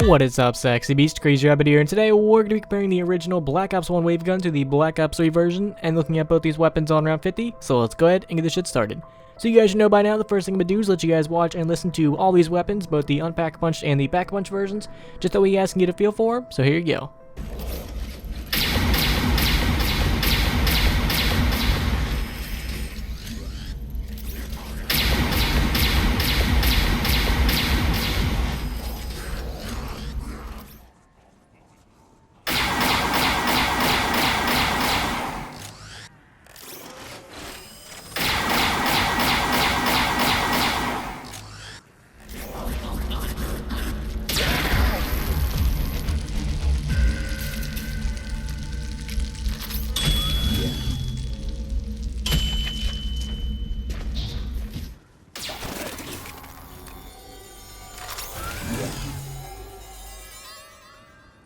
What is up, Sexy Beast? Crazy Rabbit here, and today we're going to be comparing the original Black Ops 1 wave gun to the Black Ops 3 version and looking at both these weapons on round 50, so let's go ahead and get this shit started. So you guys should know by now, the first thing I'm going to do is let you guys watch and listen to all these weapons, both the Unpack-a-Punch and the Pack-a-Punch versions, just so you guys can get a feel for them, so here you go.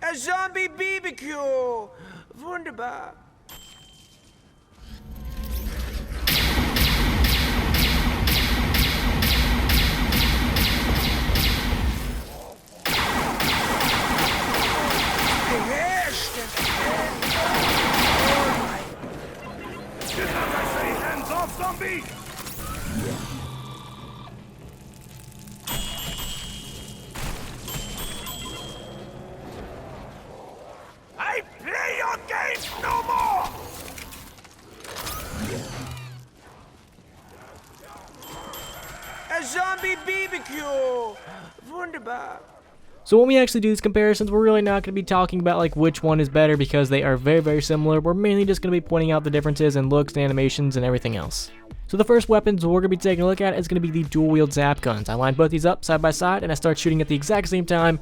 Ein Zombie-BBQ! Wunderbar! Beherrscht es! Hands off, zombie! I play your games no more! Ein Zombie-BBQ! Wunderbar! So when we actually do these comparisons, we're really not going to be talking about like which one is better because they are very similar. We're mainly just going to be pointing out the differences in looks, and animations, and everything else. So the first weapons we're going to be taking a look at is going to be the dual-wield zap guns. I lined both these up side by side and I start shooting at the exact same time.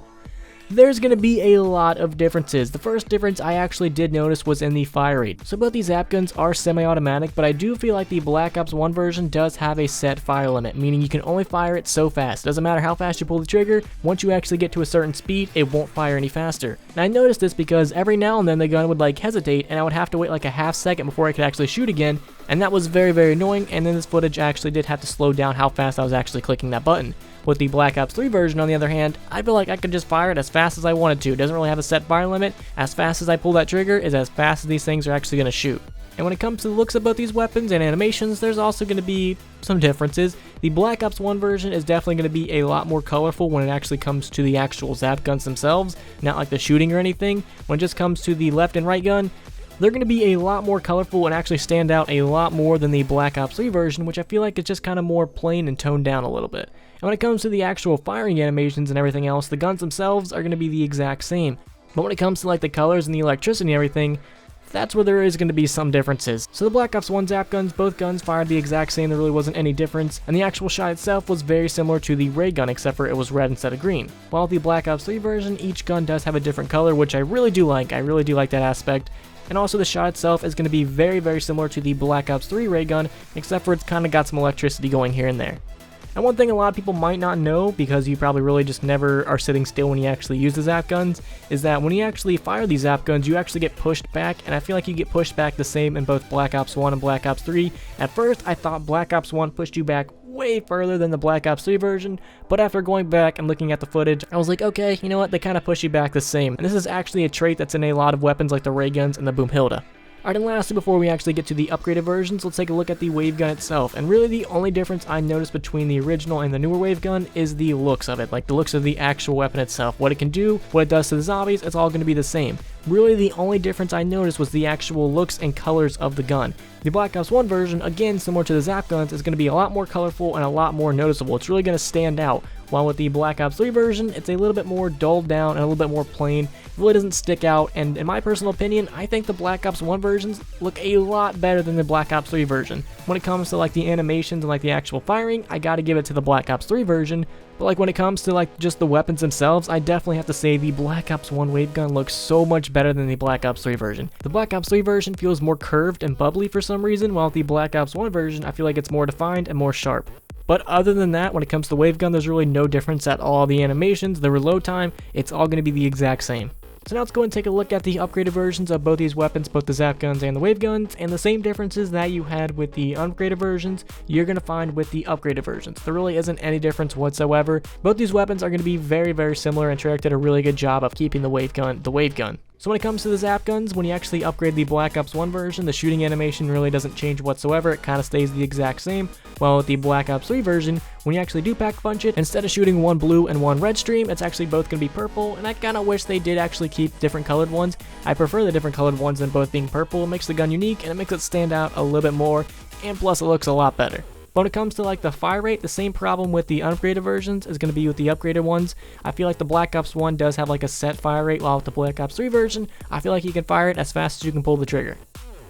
There's going to be a lot of differences. The first difference I actually did notice was in the fire rate. So both these zap guns are semi-automatic, but I do feel like the Black Ops 1 version does have a set fire limit, meaning you can only fire it so fast. Doesn't matter how fast you pull the trigger, once you actually get to a certain speed, it won't fire any faster. And I noticed this because every now and then the gun would like hesitate and I would have to wait like a half second before I could actually shoot again, and that was very annoying, and then this footage actually did have to slow down how fast I was actually clicking that button. With the Black Ops 3 version, on the other hand, I feel like I could just fire it as fast as I wanted to. It doesn't really have a set fire limit. As fast as I pull that trigger is as fast as these things are actually going to shoot. And when it comes to the looks of both these weapons and animations, there's also going to be some differences. The Black Ops 1 version is definitely going to be a lot more colorful when it actually comes to the actual zap guns themselves, not like the shooting or anything. When it just comes to the left and right gun, they're going to be a lot more colorful and actually stand out a lot more than the Black Ops 3 version, which I feel like is just kind of more plain and toned down a little bit. And when it comes to the actual firing animations and everything else, the guns themselves are going to be the exact same. But when it comes to like the colors and the electricity and everything, that's where there is going to be some differences. So the Black Ops 1 zap guns, both guns fired the exact same, there really wasn't any difference, and the actual shot itself was very similar to the ray gun except for it was red instead of green. While the Black Ops 3 version, each gun does have a different color, which I really do like. I really do like that aspect. And also the shot itself is going to be very similar to the Black Ops 3 ray gun, except for it's kind of got some electricity going here and there. And one thing a lot of people might not know, because you probably really just never are sitting still when you actually use the zap guns, is that when you actually fire these zap guns, you actually get pushed back, and I feel like you get pushed back the same in both Black Ops 1 and Black Ops 3. At first, I thought Black Ops 1 pushed you back way further than the Black Ops 3 version, but after going back and looking at the footage, I was like, okay, you know what, they kind of push you back the same. And this is actually a trait that's in a lot of weapons like the ray guns and the Boomhilda. Alright, and lastly, before we actually get to the upgraded versions, let's take a look at the wave gun itself. And really the only difference I noticed between the original and the newer wave gun is the looks of it, like the looks of the actual weapon itself. What it can do, what it does to the zombies, it's all going to be the same. Really the only difference I noticed was the actual looks and colors of the gun. The Black Ops 1 version, again similar to the zap guns, is going to be a lot more colorful and a lot more noticeable. It's really going to stand out. While with the Black Ops 3 version, it's a little bit more dulled down and a little bit more plain. It really doesn't stick out, and in my personal opinion, I think the Black Ops 1 versions look a lot better than the Black Ops 3 version. When it comes to like the animations and like the actual firing, I gotta give it to the Black Ops 3 version, but like when it comes to like just the weapons themselves, I definitely have to say the Black Ops 1 wave gun looks so much better than the Black Ops 3 version. The Black Ops 3 version feels more curved and bubbly for some reason, while the Black Ops 1 version, I feel like it's more defined and more sharp. But other than that, when it comes to wave gun, there's really no difference at all. The animations, the reload time, it's all going to be the exact same. So now let's go and take a look at the upgraded versions of both these weapons, both the zap guns and the wave guns, and the same differences that you had with the upgraded versions, you're going to find with the upgraded versions. There really isn't any difference whatsoever. Both these weapons are going to be very, very similar, and Treyarch did a really good job of keeping the wave gun the wave gun. So when it comes to the zap guns, when you actually upgrade the Black Ops 1 version, the shooting animation really doesn't change whatsoever, it kind of stays the exact same. While with the Black Ops 3 version, when you actually do pack punch it, instead of shooting one blue and one red stream, it's actually both going to be purple, and I kind of wish they did actually keep different colored ones. I prefer the different colored ones than both being purple. It makes the gun unique, and it makes it stand out a little bit more, and plus it looks a lot better. But when it comes to like the fire rate, the same problem with the upgraded versions is going to be with the upgraded ones. I feel like the Black Ops 1 does have like a set fire rate, while with the Black Ops 3 version, I feel like you can fire it as fast as you can pull the trigger.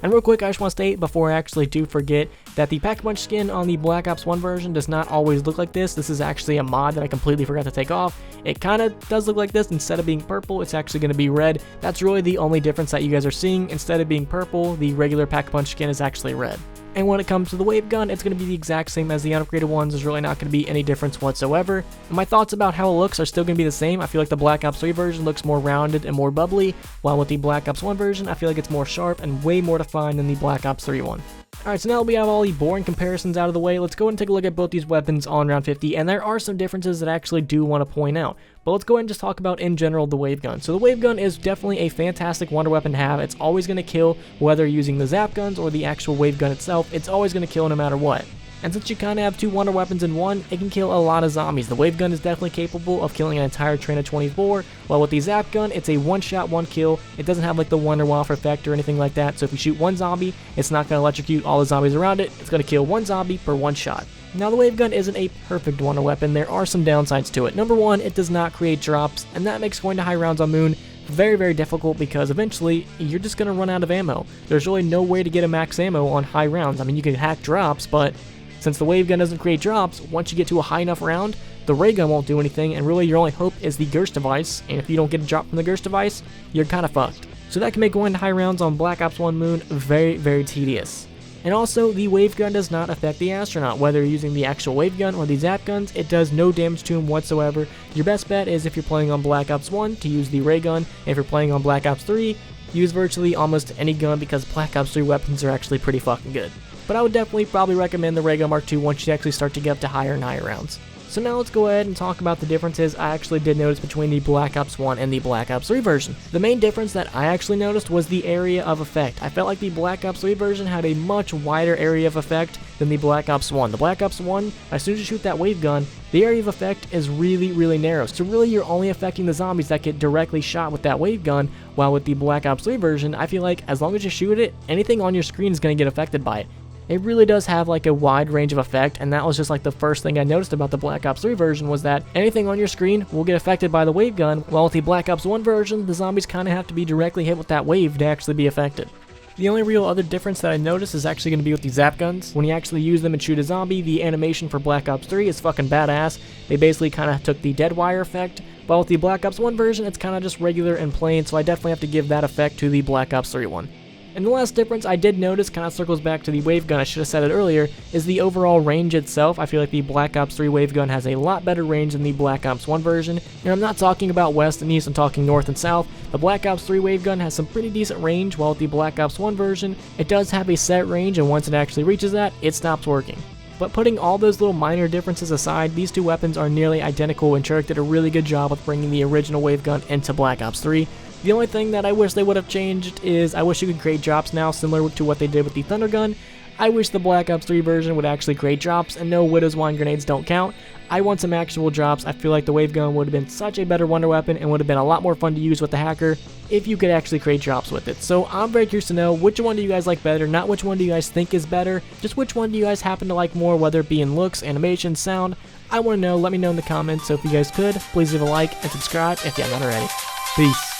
And real quick, I just want to state before I actually do forget that the pack-a-punch skin on the Black Ops 1 version does not always look like this. This is actually a mod that I completely forgot to take off. It kind of does look like this. Instead of being purple, it's actually going to be red. That's really the only difference that you guys are seeing. Instead of being purple, the regular pack-a-punch skin is actually red. And when it comes to the wave gun, it's going to be the exact same as the unupgraded ones. There's really not going to be any difference whatsoever. And my thoughts about how it looks are still going to be the same. I feel like the Black Ops 3 version looks more rounded and more bubbly, while with the Black Ops 1 version, I feel like it's more sharp and way more defined than the Black Ops 3 one. Alright, so now that we have all the boring comparisons out of the way, let's go and take a look at both these weapons on round 50, and there are some differences that I actually do want to point out. But let's go ahead and just talk about, in general, the wave gun. So the wave gun is definitely a fantastic wonder weapon to have. It's always going to kill, whether using the zap guns or the actual wave gun itself. It's always going to kill no matter what. And since you kind of have two wonder weapons in one, it can kill a lot of zombies. The wave gun is definitely capable of killing an entire train of 24, while with the zap gun, it's a one-shot, one-kill. It doesn't have like the Wonder Waff effect or anything like that, so if you shoot one zombie, it's not going to electrocute all the zombies around it. It's going to kill one zombie per one shot. Now, the wave gun isn't a perfect wonder weapon. There are some downsides to it. Number one, it does not create drops, and that makes going to high rounds on Moon very, very difficult, because eventually you're just going to run out of ammo. There's really no way to get a max ammo on high rounds. I mean, you can hack drops, but since the wave gun doesn't create drops, once you get to a high enough round, the ray gun won't do anything, and really your only hope is the Gerst device, and if you don't get a drop from the Gerst device, you're kind of fucked. So that can make going to high rounds on Black Ops 1 Moon very, very tedious. And also, the wave gun does not affect the astronaut. Whether you're using the actual wave gun or the zap guns, it does no damage to him whatsoever. Your best bet is, if you're playing on Black Ops 1, to use the ray gun. If you're playing on Black Ops 3, use virtually almost any gun, because Black Ops 3 weapons are actually pretty fucking good. But I would definitely probably recommend the Ray Gun Mark II once you actually start to get up to higher and higher rounds. So now let's go ahead and talk about the differences I actually did notice between the Black Ops 1 and the Black Ops 3 version. The main difference that I actually noticed was the area of effect. I felt like the Black Ops 3 version had a much wider area of effect than the Black Ops 1. The Black Ops 1, as soon as you shoot that wave gun, the area of effect is really, really narrow. So really you're only affecting the zombies that get directly shot with that wave gun, while with the Black Ops 3 version, I feel like as long as you shoot it, anything on your screen is going to get affected by it. It really does have like a wide range of effect, and that was just like the first thing I noticed about the Black Ops 3 version, was that anything on your screen will get affected by the wave gun, while with the Black Ops 1 version, the zombies kind of have to be directly hit with that wave to actually be affected. The only real other difference that I noticed is actually going to be with the zap guns. When you actually use them and shoot a zombie, the animation for Black Ops 3 is fucking badass. They basically kind of took the dead wire effect, while with the Black Ops 1 version, it's kind of just regular and plain, so I definitely have to give that effect to the Black Ops 3 one. And the last difference I did notice, kind of circles back to the wave gun, I should have said it earlier, is the overall range itself. I feel like the Black Ops 3 wave gun has a lot better range than the Black Ops 1 version. And I'm not talking about west and east, I'm talking north and south. The Black Ops 3 wave gun has some pretty decent range, while with the Black Ops 1 version, it does have a set range, and once it actually reaches that, it stops working. But putting all those little minor differences aside, these two weapons are nearly identical, and Treyarch did a really good job with bringing the original wave gun into Black Ops 3. The only thing that I wish they would have changed is, I wish you could create drops now, similar to what they did with the Thunder Gun. I wish the Black Ops 3 version would actually create drops, and no, Widow's Wine grenades don't count. I want some actual drops. I feel like the wave gun would have been such a better wonder weapon, and would have been a lot more fun to use with the hacker if you could actually create drops with it. So I'm very curious to know, which one do you guys like better? Not which one do you guys think is better, just which one do you guys happen to like more, whether it be in looks, animation, sound. I want to know. Let me know in the comments. So if you guys could, please leave a like and subscribe if you haven't already. Peace.